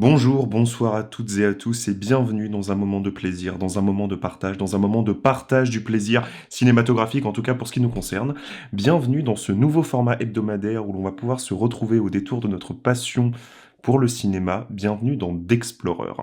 Bonjour, bonsoir à toutes et à tous et bienvenue dans un moment de plaisir, dans un moment de partage, dans un moment de partage du plaisir cinématographique, en tout cas pour ce qui nous concerne. Bienvenue dans ce nouveau format hebdomadaire où l'on va pouvoir se retrouver au détour de notre passion pour le cinéma. Bienvenue dans D'Explorer.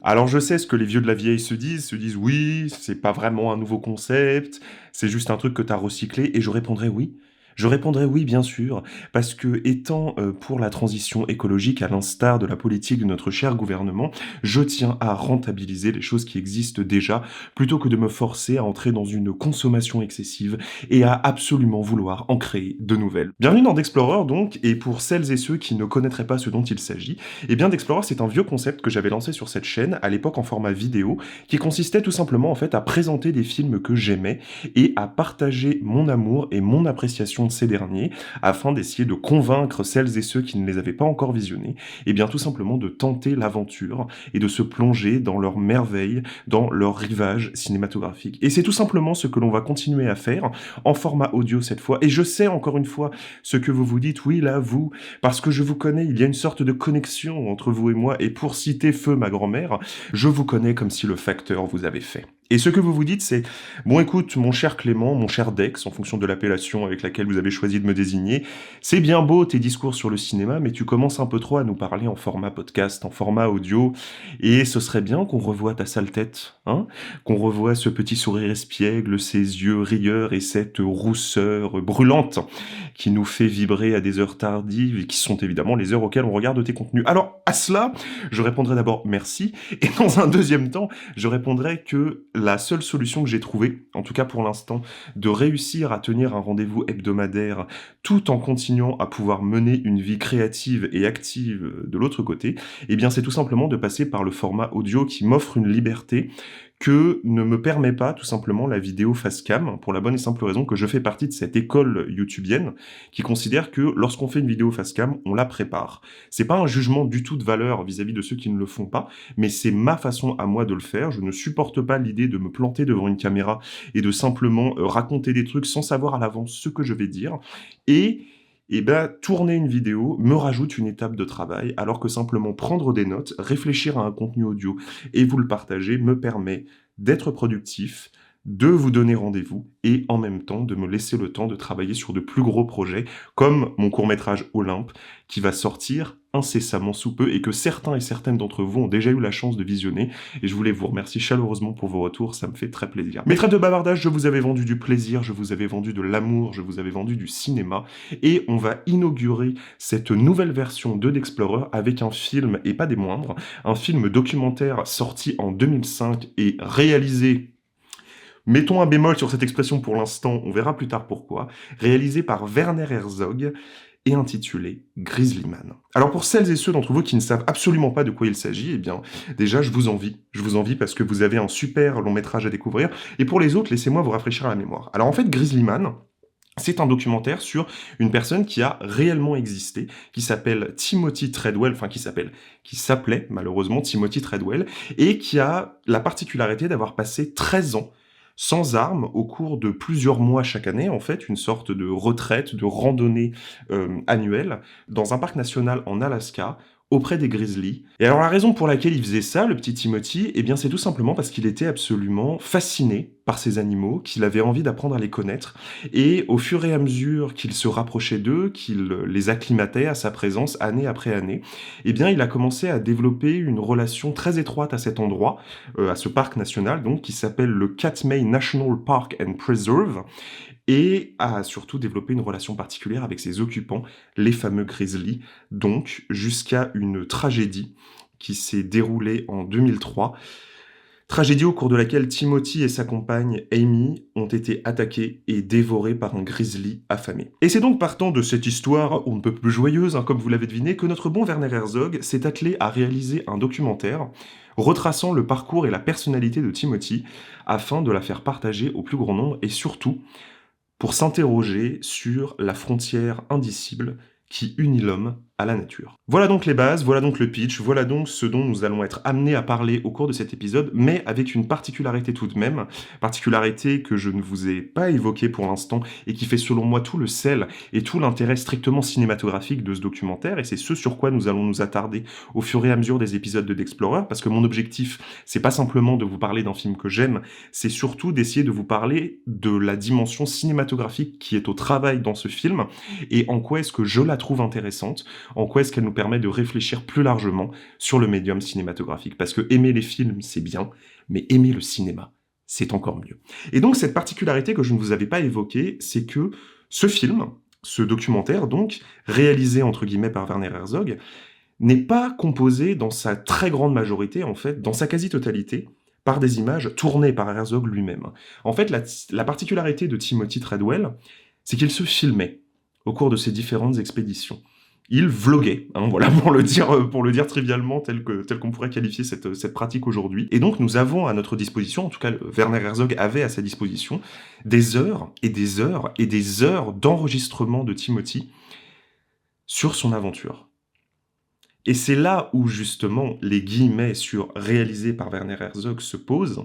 Alors je sais ce que les vieux de la vieille se disent oui, c'est pas vraiment un nouveau concept, c'est juste un truc que t'as recyclé, et je répondrai oui. Je répondrai oui, bien sûr, parce que étant pour la transition écologique, à l'instar de la politique de notre cher gouvernement, je tiens à rentabiliser les choses qui existent déjà, plutôt que de me forcer à entrer dans une consommation excessive et à absolument vouloir en créer de nouvelles. Bienvenue dans D'Explorer donc, et pour celles et ceux qui ne connaîtraient pas ce dont il s'agit, eh bien D'Explorer c'est un vieux concept que j'avais lancé sur cette chaîne, à l'époque en format vidéo, qui consistait tout simplement en fait à présenter des films que j'aimais et à partager mon amour et mon appréciation de ces derniers, afin d'essayer de convaincre celles et ceux qui ne les avaient pas encore visionnés, et bien tout simplement de tenter l'aventure et de se plonger dans leurs merveilles, dans leur rivage cinématographique. Et c'est tout simplement ce que l'on va continuer à faire, en format audio cette fois, et je sais encore une fois ce que vous vous dites, oui là, vous, parce que je vous connais, il y a une sorte de connexion entre vous et moi, et pour citer Feu, ma grand-mère, je vous connais comme si le facteur vous avait fait. Et ce que vous vous dites, c'est « Bon écoute, mon cher Clément, mon cher Dex, en fonction de l'appellation avec laquelle vous avez choisi de me désigner, c'est bien beau tes discours sur le cinéma, mais tu commences un peu trop à nous parler en format podcast, en format audio, et ce serait bien qu'on revoie ta sale tête, hein, qu'on revoie ce petit sourire espiègle, ces yeux rieurs et cette rousseur brûlante qui nous fait vibrer à des heures tardives et qui sont évidemment les heures auxquelles on regarde tes contenus. Alors, à cela, je répondrai d'abord merci, et dans un deuxième temps, je répondrai que la seule solution que j'ai trouvée, en tout cas pour l'instant, de réussir à tenir un rendez-vous hebdomadaire tout en continuant à pouvoir mener une vie créative et active de l'autre côté, eh bien c'est tout simplement de passer par le format audio qui m'offre une liberté que ne me permet pas tout simplement la vidéo face cam, pour la bonne et simple raison que je fais partie de cette école youtubienne qui considère que lorsqu'on fait une vidéo face cam, on la prépare. C'est pas un jugement du tout de valeur vis-à-vis de ceux qui ne le font pas, mais c'est ma façon à moi de le faire. Je ne supporte pas l'idée de me planter devant une caméra et de simplement raconter des trucs sans savoir à l'avance ce que je vais dire. Et ben, tourner une vidéo me rajoute une étape de travail, alors que simplement prendre des notes, réfléchir à un contenu audio et vous le partager me permet d'être productif, de vous donner rendez-vous et en même temps de me laisser le temps de travailler sur de plus gros projets comme mon court-métrage Olympe qui va sortir incessamment sous peu et que certains et certaines d'entre vous ont déjà eu la chance de visionner et je voulais vous remercier chaleureusement pour vos retours, ça me fait très plaisir. Mais trêve de bavardage, je vous avais vendu du plaisir, je vous avais vendu de l'amour, je vous avais vendu du cinéma et on va inaugurer cette nouvelle version de D'Explorer avec un film, et pas des moindres, un film documentaire sorti en 2005 et réalisé, mettons un bémol sur cette expression pour l'instant, on verra plus tard pourquoi, réalisé par Werner Herzog et intitulé Grizzly Man. Alors pour celles et ceux d'entre vous qui ne savent absolument pas de quoi il s'agit, eh bien déjà je vous envie parce que vous avez un super long métrage à découvrir, et pour les autres, laissez-moi vous rafraîchir la mémoire. Alors en fait, Grizzly Man, c'est un documentaire sur une personne qui a réellement existé, qui s'appelle Timothy Treadwell, qui s'appelait malheureusement Timothy Treadwell, et qui a la particularité d'avoir passé 13 ans sans armes au cours de plusieurs mois chaque année, en fait, une sorte de retraite, de randonnée annuelle, dans un parc national en Alaska, auprès des grizzlies. Et alors la raison pour laquelle il faisait ça, le petit Timothy, eh bien c'est tout simplement parce qu'il était absolument fasciné par ces animaux, qu'il avait envie d'apprendre à les connaître, et au fur et à mesure qu'il se rapprochait d'eux, qu'il les acclimatait à sa présence année après année, eh bien il a commencé à développer une relation très étroite à cet endroit, à ce parc national donc, qui s'appelle le Katmai National Park and Preserve, et a surtout développé une relation particulière avec ses occupants, les fameux grizzlies, donc jusqu'à une tragédie qui s'est déroulée en 2003, tragédie au cours de laquelle Timothy et sa compagne Amy ont été attaqués et dévorés par un grizzly affamé. Et c'est donc partant de cette histoire, on ne peut plus joyeuse, comme vous l'avez deviné, que notre bon Werner Herzog s'est attelé à réaliser un documentaire retraçant le parcours et la personnalité de Timothy afin de la faire partager au plus grand nombre et surtout pour s'interroger sur la frontière indicible qui unit l'homme à la nature. Voilà donc les bases, voilà donc le pitch, voilà donc ce dont nous allons être amenés à parler au cours de cet épisode, mais avec une particularité tout de même, particularité que je ne vous ai pas évoquée pour l'instant et qui fait selon moi tout le sel et tout l'intérêt strictement cinématographique de ce documentaire, et c'est ce sur quoi nous allons nous attarder au fur et à mesure des épisodes de D'Explorer, parce que mon objectif, c'est pas simplement de vous parler d'un film que j'aime, c'est surtout d'essayer de vous parler de la dimension cinématographique qui est au travail dans ce film, et en quoi est-ce que je la trouve intéressante, en quoi est-ce qu'elle nous permet de réfléchir plus largement sur le médium cinématographique. Parce que aimer les films, c'est bien, mais aimer le cinéma, c'est encore mieux. Et donc cette particularité que je ne vous avais pas évoquée, c'est que ce film, ce documentaire donc, réalisé entre guillemets par Werner Herzog, n'est pas composé dans sa très grande majorité, en fait, dans sa quasi-totalité, par des images tournées par Herzog lui-même. En fait, la particularité de Timothy Treadwell, c'est qu'il se filmait au cours de ses différentes expéditions. Il vloguait, hein, voilà, pour le dire trivialement, tel qu'on pourrait qualifier cette pratique aujourd'hui. Et donc, nous avons à notre disposition, en tout cas, Werner Herzog avait à sa disposition, des heures et des heures et des heures d'enregistrement de Timothy sur son aventure. Et c'est là où, justement, les guillemets sur « réalisé par Werner Herzog » se posent,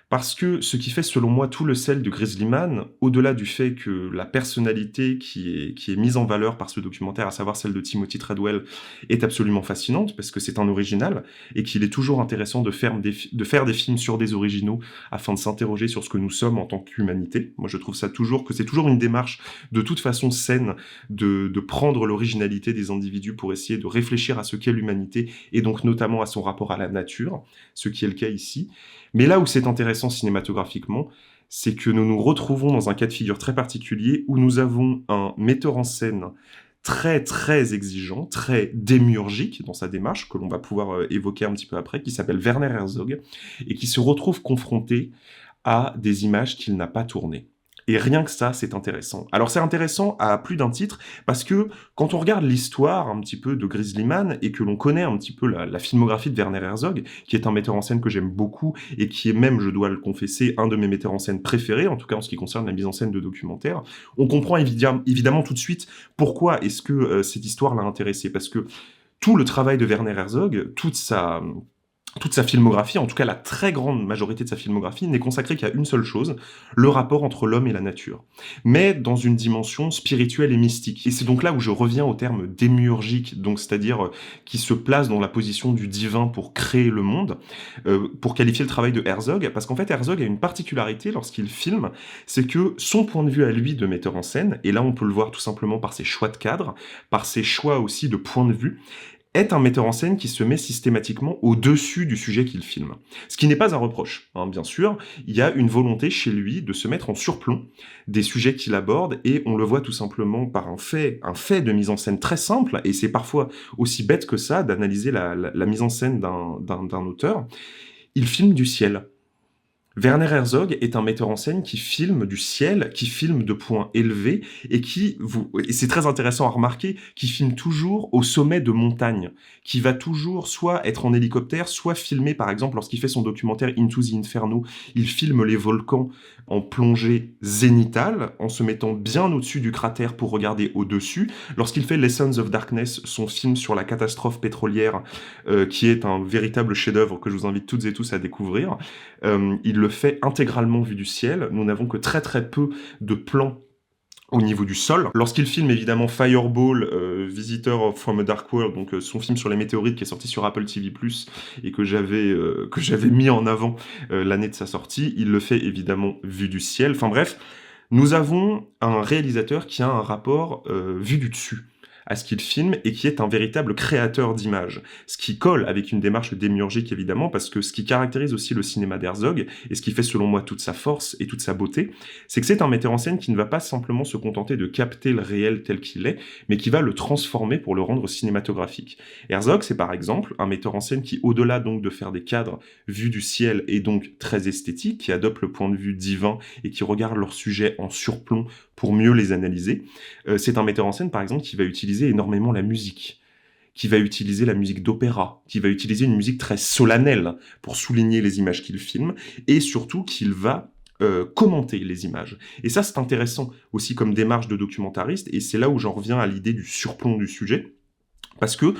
parce que ce qui fait, selon moi, tout le sel de Grizzly Man, au-delà du fait que la personnalité qui est mise en valeur par ce documentaire, à savoir celle de Timothy Treadwell, est absolument fascinante, parce que c'est un original, et qu'il est toujours intéressant de faire des films sur des originaux, afin de s'interroger sur ce que nous sommes en tant qu'humanité. Moi, je trouve ça toujours, que c'est toujours une démarche, de toute façon saine, de prendre l'originalité des individus pour essayer de réfléchir à ce qu'est l'humanité, et donc notamment à son rapport à la nature, ce qui est le cas ici. Mais là où c'est intéressant cinématographiquement, c'est que nous nous retrouvons dans un cas de figure très particulier où nous avons un metteur en scène très très exigeant, très démiurgique dans sa démarche, que l'on va pouvoir évoquer un petit peu après, qui s'appelle Werner Herzog, et qui se retrouve confronté à des images qu'il n'a pas tournées. Et rien que ça, c'est intéressant. Alors c'est intéressant à plus d'un titre, parce que quand on regarde l'histoire un petit peu de Grizzly Man, et que l'on connaît un petit peu la filmographie de Werner Herzog, qui est un metteur en scène que j'aime beaucoup, et qui est même, je dois le confesser, un de mes metteurs en scène préférés, en tout cas en ce qui concerne la mise en scène de documentaires, on comprend évidemment tout de suite pourquoi est-ce que cette histoire l'a intéressé, parce que tout le travail de Werner Herzog, toute sa filmographie, en tout cas la très grande majorité de sa filmographie, n'est consacrée qu'à une seule chose, le rapport entre l'homme et la nature. Mais dans une dimension spirituelle et mystique. Et c'est donc là où je reviens au terme démiurgique, donc c'est-à-dire qui se place dans la position du divin pour créer le monde, pour qualifier le travail de Herzog, parce qu'en fait Herzog a une particularité lorsqu'il filme, c'est que son point de vue à lui de metteur en scène, et là on peut le voir tout simplement par ses choix de cadre, par ses choix aussi de point de vue, est un metteur en scène qui se met systématiquement au-dessus du sujet qu'il filme. Ce qui n'est pas un reproche, hein, bien sûr, il y a une volonté chez lui de se mettre en surplomb des sujets qu'il aborde, et on le voit tout simplement par un fait de mise en scène très simple, et c'est parfois aussi bête que ça d'analyser la mise en scène d'un auteur. Il filme du ciel. Werner Herzog est un metteur en scène qui filme du ciel, qui filme de points élevés, et et c'est très intéressant à remarquer, qui filme toujours au sommet de montagnes, qui va toujours soit être en hélicoptère, soit filmer, par exemple, lorsqu'il fait son documentaire Into the Inferno, il filme les volcans en plongée zénitale, en se mettant bien au-dessus du cratère pour regarder au-dessus. Lorsqu'il fait Lessons of Darkness, son film sur la catastrophe pétrolière, qui est un véritable chef-d'œuvre que je vous invite toutes et tous à découvrir, il le fait intégralement vu du ciel. Nous n'avons que très très peu de plans au niveau du sol. Lorsqu'il filme évidemment Fireball, Visitor from a Dark World, donc son film sur les météorites qui est sorti sur Apple TV+, et que j'avais mis en avant l'année de sa sortie, il le fait évidemment vu du ciel. Enfin bref, nous avons un réalisateur qui a un rapport vu du dessus à ce qu'il filme, et qui est un véritable créateur d'images. Ce qui colle avec une démarche démiurgique, évidemment, parce que ce qui caractérise aussi le cinéma d'Herzog, et ce qui fait selon moi toute sa force et toute sa beauté, c'est que c'est un metteur en scène qui ne va pas simplement se contenter de capter le réel tel qu'il est, mais qui va le transformer pour le rendre cinématographique. Herzog, c'est par exemple un metteur en scène qui, au-delà donc de faire des cadres vus du ciel et donc très esthétiques, qui adopte le point de vue divin et qui regarde leurs sujets en surplomb pour mieux les analyser, c'est un metteur en scène, par exemple, qui va utiliser énormément la musique, qui va utiliser la musique d'opéra, qui va utiliser une musique très solennelle pour souligner les images qu'il filme, et surtout qu'il va commenter les images. Et ça, c'est intéressant aussi comme démarche de documentariste, et c'est là où j'en reviens à l'idée du surplomb du sujet. Parce que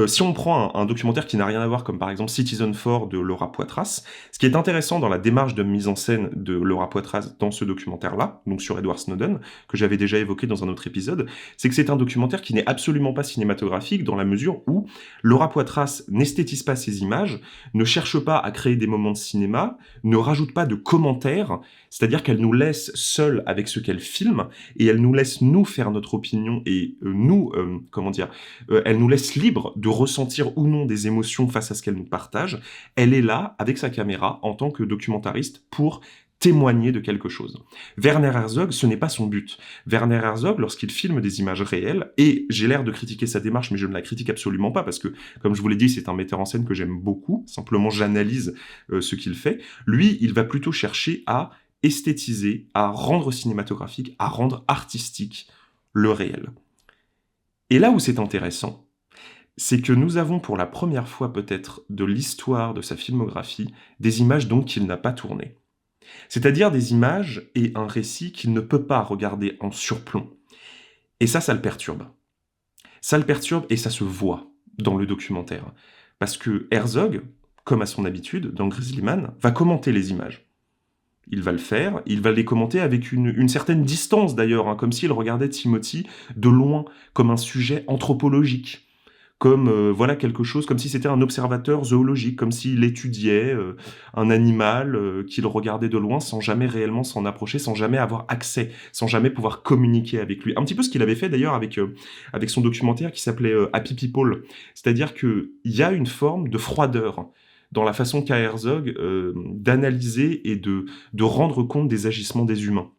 si on prend un documentaire qui n'a rien à voir, comme par exemple Citizen4 de Laura Poitras, ce qui est intéressant dans la démarche de mise en scène de Laura Poitras dans ce documentaire-là, donc sur Edward Snowden, que j'avais déjà évoqué dans un autre épisode, c'est que c'est un documentaire qui n'est absolument pas cinématographique dans la mesure où Laura Poitras n'esthétise pas ses images, ne cherche pas à créer des moments de cinéma, ne rajoute pas de commentaires, c'est-à-dire qu'elle nous laisse seuls avec ce qu'elle filme, et elle nous laisse nous faire notre opinion, et elle nous laisse libre de ressentir ou non des émotions face à ce qu'elle nous partage. Elle est là, avec sa caméra, en tant que documentariste, pour témoigner de quelque chose. Werner Herzog, ce n'est pas son but. Werner Herzog, lorsqu'il filme des images réelles, et j'ai l'air de critiquer sa démarche, mais je ne la critique absolument pas, parce que, comme je vous l'ai dit, c'est un metteur en scène que j'aime beaucoup, simplement j'analyse ce qu'il fait. Lui, il va plutôt chercher à esthétiser, à rendre cinématographique, à rendre artistique le réel. Et là où c'est intéressant, c'est que nous avons pour la première fois peut-être de l'histoire de sa filmographie des images donc qu'il n'a pas tournées. C'est-à-dire des images et un récit qu'il ne peut pas regarder en surplomb. Et ça le perturbe. Ça le perturbe et ça se voit dans le documentaire. Parce que Herzog, comme à son habitude, dans Grizzly Man, va commenter les images. Il va le faire, il va les commenter avec une certaine distance d'ailleurs, hein, comme s'il regardait Timothy de loin, comme un sujet anthropologique, comme voilà quelque chose, comme si c'était un observateur zoologique, comme s'il étudiait un animal qu'il regardait de loin sans jamais réellement s'en approcher, sans jamais avoir accès, sans jamais pouvoir communiquer avec lui. Un petit peu ce qu'il avait fait d'ailleurs avec son documentaire qui s'appelait Happy People, c'est-à-dire qu'il y a une forme de froideur dans la façon qu'a Herzog d'analyser et de rendre compte des agissements des humains.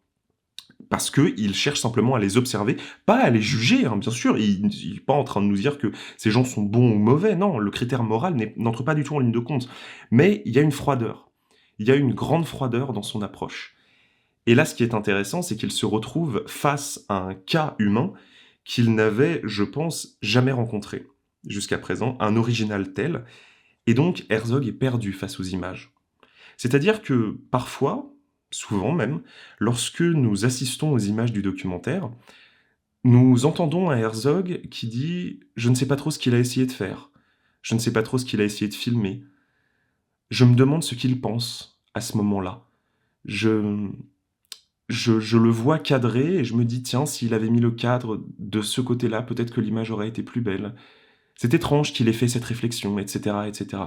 Parce qu'il cherche simplement à les observer, pas à les juger, hein, bien sûr, il n'est pas en train de nous dire que ces gens sont bons ou mauvais, non, le critère moral n'entre pas du tout en ligne de compte. Mais il y a une froideur, il y a une grande froideur dans son approche. Et là, ce qui est intéressant, c'est qu'il se retrouve face à un cas humain qu'il n'avait, je pense, jamais rencontré jusqu'à présent, un original tel. Et donc, Herzog est perdu face aux images. C'est-à-dire que, parfois, souvent même, lorsque nous assistons aux images du documentaire, nous entendons un Herzog qui dit « Je ne sais pas trop ce qu'il a essayé de faire. Je ne sais pas trop ce qu'il a essayé de filmer. Je me demande ce qu'il pense à ce moment-là. Je le vois cadré et je me dis « Tiens, s'il avait mis le cadre de ce côté-là, peut-être que l'image aurait été plus belle. » C'est étrange qu'il ait fait cette réflexion, etc., etc.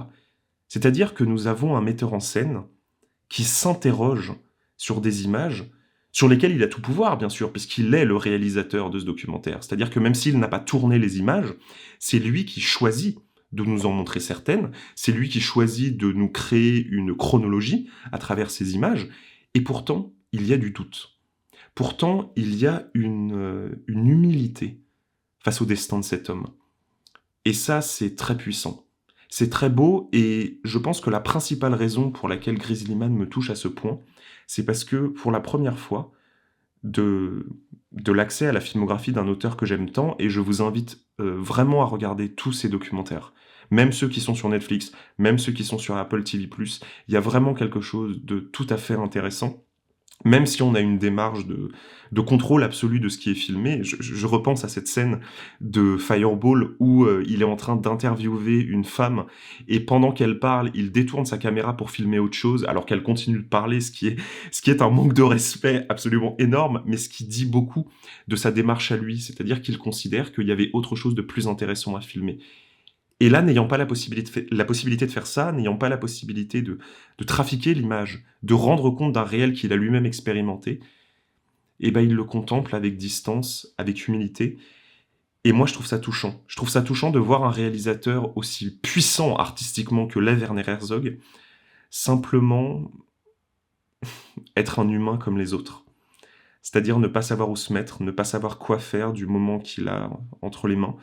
C'est-à-dire que nous avons un metteur en scène qui s'interroge sur des images sur lesquelles il a tout pouvoir, bien sûr, puisqu'il est le réalisateur de ce documentaire. C'est-à-dire que même s'il n'a pas tourné les images, c'est lui qui choisit de nous en montrer certaines, c'est lui qui choisit de nous créer une chronologie à travers ces images, et pourtant, il y a du doute. Pourtant, il y a une humilité face au destin de cet homme. Et ça, c'est très puissant. C'est très beau, et je pense que la principale raison pour laquelle Grizzly Man me touche à ce point, c'est parce que, pour la première fois, de l'accès à la filmographie d'un auteur que j'aime tant, et je vous invite vraiment à regarder tous ces documentaires, même ceux qui sont sur Netflix, même ceux qui sont sur Apple TV+, il y a vraiment quelque chose de tout à fait intéressant. Même si on a une démarche de contrôle absolu de ce qui est filmé, je repense à cette scène de Fireball où il est en train d'interviewer une femme et pendant qu'elle parle, il détourne sa caméra pour filmer autre chose alors qu'elle continue de parler, ce qui est un manque de respect absolument énorme, mais ce qui dit beaucoup de sa démarche à lui, c'est-à-dire qu'il considère qu'il y avait autre chose de plus intéressant à filmer. Et là, n'ayant pas la possibilité de faire ça, n'ayant pas la possibilité de trafiquer l'image, de rendre compte d'un réel qu'il a lui-même expérimenté, eh ben, il le contemple avec distance, avec humilité. Et moi, je trouve ça touchant. Je trouve ça touchant de voir un réalisateur aussi puissant artistiquement que l'est Werner Herzog, simplement être un humain comme les autres. C'est-à-dire ne pas savoir où se mettre, ne pas savoir quoi faire du moment qu'il a entre les mains,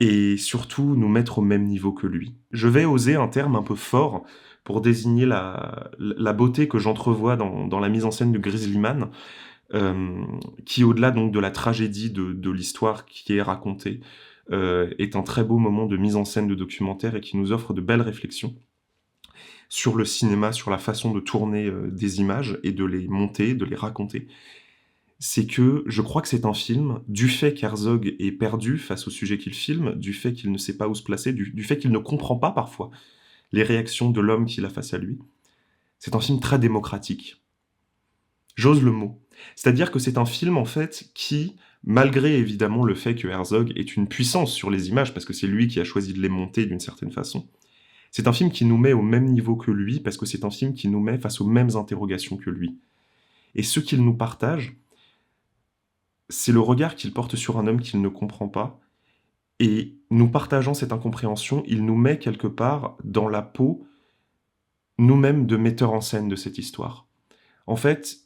et surtout nous mettre au même niveau que lui. Je vais oser un terme un peu fort pour désigner la beauté que j'entrevois dans la mise en scène de Grizzly Man, qui, au-delà donc de la tragédie de l'histoire qui est racontée, est un très beau moment de mise en scène de documentaire et qui nous offre de belles réflexions. sur le cinéma, sur la façon de tourner, des images et de les monter, de les raconter. C'est que je crois que c'est un film, du fait qu'Herzog est perdu face au sujet qu'il filme, du fait qu'il ne sait pas où se placer, du fait qu'il ne comprend pas parfois les réactions de l'homme qu'il a face à lui. C'est un film très démocratique. J'ose le mot. C'est-à-dire que c'est un film, en fait, qui, malgré évidemment le fait que Herzog est une puissance sur les images, parce que c'est lui qui a choisi de les monter d'une certaine façon, c'est un film qui nous met au même niveau que lui, parce que c'est un film qui nous met face aux mêmes interrogations que lui. Et ce qu'il nous partage, c'est le regard qu'il porte sur un homme qu'il ne comprend pas, et nous partageant cette incompréhension, il nous met quelque part dans la peau, nous-mêmes, de metteurs en scène de cette histoire. En fait,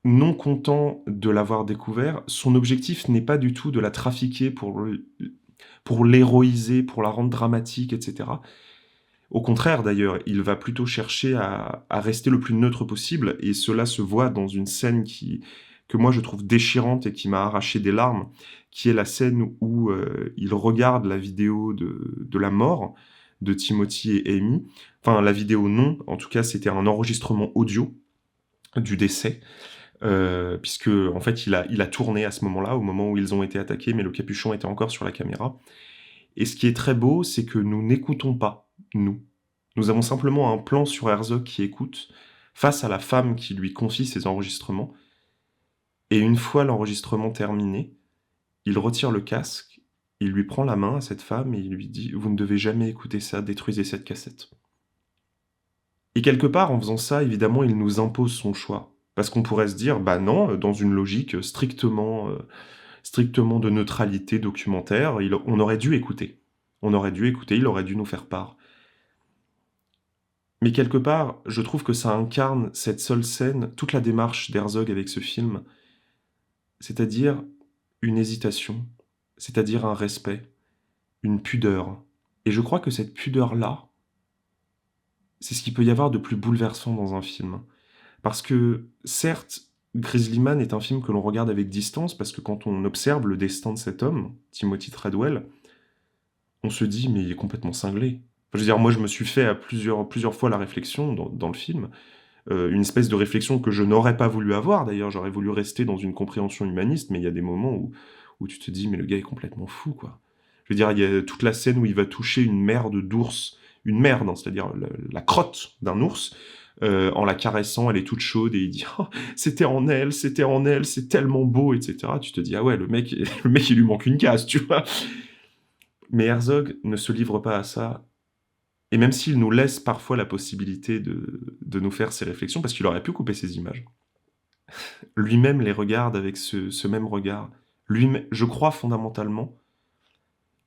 non content de l'avoir découvert, son objectif n'est pas du tout de la trafiquer pour l'héroïser, pour la rendre dramatique, etc. Au contraire, d'ailleurs, il va plutôt chercher à rester le plus neutre possible, et cela se voit dans une scène que moi je trouve déchirante et qui m'a arraché des larmes, qui est la scène où il regarde la vidéo de la mort de Timothy et Amy. Enfin, la vidéo non, en tout cas c'était un enregistrement audio du décès, puisque en fait il a tourné à ce moment-là, au moment où ils ont été attaqués, mais le capuchon était encore sur la caméra. Et ce qui est très beau, c'est que nous n'écoutons pas, nous. Nous avons simplement un plan sur Herzog qui écoute, face à la femme qui lui confie ses enregistrements, et une fois l'enregistrement terminé, il retire le casque, il lui prend la main à cette femme et il lui dit « Vous ne devez jamais écouter ça, détruisez cette cassette ». Et quelque part, en faisant ça, évidemment, il nous impose son choix. Parce qu'on pourrait se dire, bah non, dans une logique strictement de neutralité documentaire, on aurait dû écouter. On aurait dû écouter, il aurait dû nous faire part. Mais quelque part, je trouve que ça incarne cette seule scène, toute la démarche d'Herzog avec ce film, c'est-à-dire une hésitation, c'est-à-dire un respect, une pudeur. Et je crois que cette pudeur-là, c'est ce qu'il peut y avoir de plus bouleversant dans un film. Parce que, certes, Grizzly Man est un film que l'on regarde avec distance, parce que quand on observe le destin de cet homme, Timothy Treadwell, on se dit, mais il est complètement cinglé. Enfin, je veux dire, moi, je me suis fait à plusieurs fois la réflexion dans le film, une espèce de réflexion que je n'aurais pas voulu avoir, d'ailleurs, j'aurais voulu rester dans une compréhension humaniste, mais il y a des moments où tu te dis, mais le gars est complètement fou, quoi. Je veux dire, il y a toute la scène où il va toucher une merde d'ours, une merde, hein, c'est-à-dire la crotte d'un ours, en la caressant, elle est toute chaude, et il dit oh, c'était en elle, c'est tellement beau, etc. Tu te dis, ah ouais, le mec, il lui manque une case, tu vois. Mais Herzog ne se livre pas à ça, et même s'il nous laisse parfois la possibilité de nous faire ces réflexions, parce qu'il aurait pu couper ces images, lui-même les regarde avec ce même regard. Je crois fondamentalement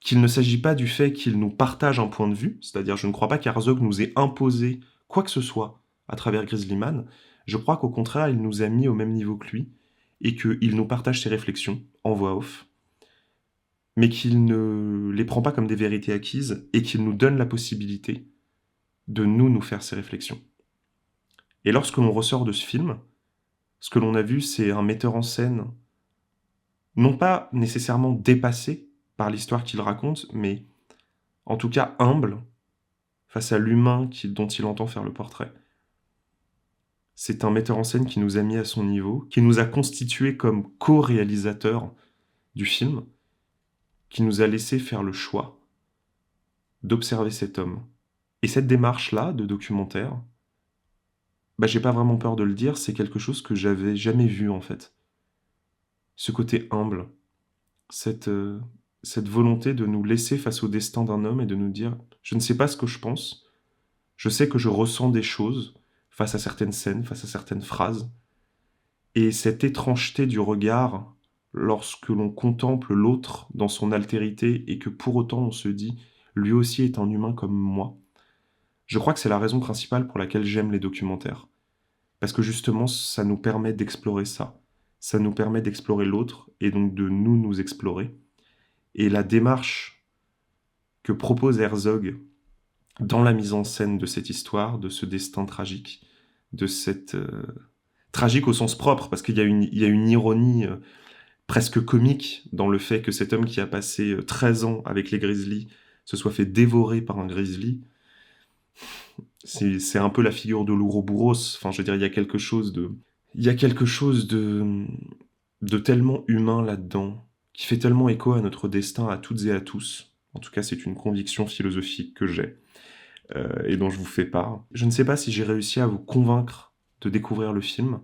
qu'il ne s'agit pas du fait qu'il nous partage un point de vue, c'est-à-dire je ne crois pas qu'Herzog nous ait imposé quoi que ce soit à travers Grizzly Man, je crois qu'au contraire, il nous a mis au même niveau que lui, et qu'il nous partage ses réflexions, en voix off, mais qu'il ne les prend pas comme des vérités acquises, et qu'il nous donne la possibilité de nous faire ces réflexions. Et lorsque l'on ressort de ce film, ce que l'on a vu, c'est un metteur en scène, non pas nécessairement dépassé par l'histoire qu'il raconte, mais en tout cas humble, face à l'humain dont il entend faire le portrait. C'est un metteur en scène qui nous a mis à son niveau, qui nous a constitués comme co-réalisateurs du film, qui nous a laissé faire le choix d'observer cet homme. Et cette démarche-là, de documentaire, bah j'ai pas vraiment peur de le dire, c'est quelque chose que j'avais jamais vu en fait. Ce côté humble, cette volonté de nous laisser face au destin d'un homme et de nous dire « je ne sais pas ce que je pense, je sais que je ressens des choses », face à certaines scènes, face à certaines phrases. Et cette étrangeté du regard, lorsque l'on contemple l'autre dans son altérité et que pour autant on se dit « lui aussi est un humain comme moi », je crois que c'est la raison principale pour laquelle j'aime les documentaires. Parce que justement, ça nous permet d'explorer ça. Ça nous permet d'explorer l'autre et donc de nous explorer. Et la démarche que propose Herzog dans la mise en scène de cette histoire, de ce destin tragique, de cette... tragique au sens propre, parce qu'il y a une ironie presque comique dans le fait que cet homme qui a passé 13 ans avec les grizzlies se soit fait dévorer par un grizzly. C'est un peu la figure de l'Ouroboros. Enfin, je veux dire, il y a quelque chose de tellement humain là-dedans, qui fait tellement écho à notre destin à toutes et à tous. En tout cas, c'est une conviction philosophique que j'ai, et dont je vous fais part. Je ne sais pas si j'ai réussi à vous convaincre de découvrir le film,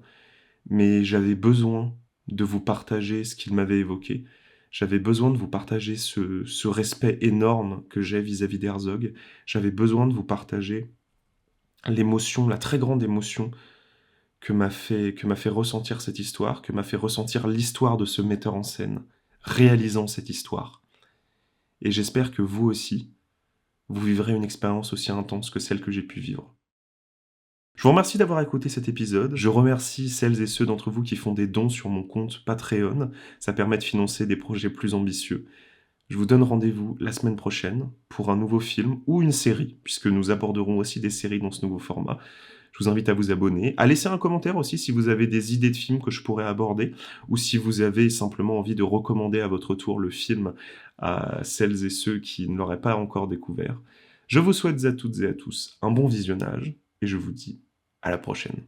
mais j'avais besoin de vous partager ce qu'il m'avait évoqué. J'avais besoin de vous partager ce respect énorme que j'ai vis-à-vis d'Herzog. J'avais besoin de vous partager l'émotion, la très grande émotion que m'a fait ressentir cette histoire, que m'a fait ressentir l'histoire de ce metteur en scène, réalisant cette histoire. Et j'espère que vous aussi, vous vivrez une expérience aussi intense que celle que j'ai pu vivre. Je vous remercie d'avoir écouté cet épisode. Je remercie celles et ceux d'entre vous qui font des dons sur mon compte Patreon. Ça permet de financer des projets plus ambitieux. Je vous donne rendez-vous la semaine prochaine pour un nouveau film ou une série, puisque nous aborderons aussi des séries dans ce nouveau format. Je vous invite à vous abonner, à laisser un commentaire aussi si vous avez des idées de films que je pourrais aborder, ou si vous avez simplement envie de recommander à votre tour le film à celles et ceux qui ne l'auraient pas encore découvert. Je vous souhaite à toutes et à tous un bon visionnage, et je vous dis à la prochaine.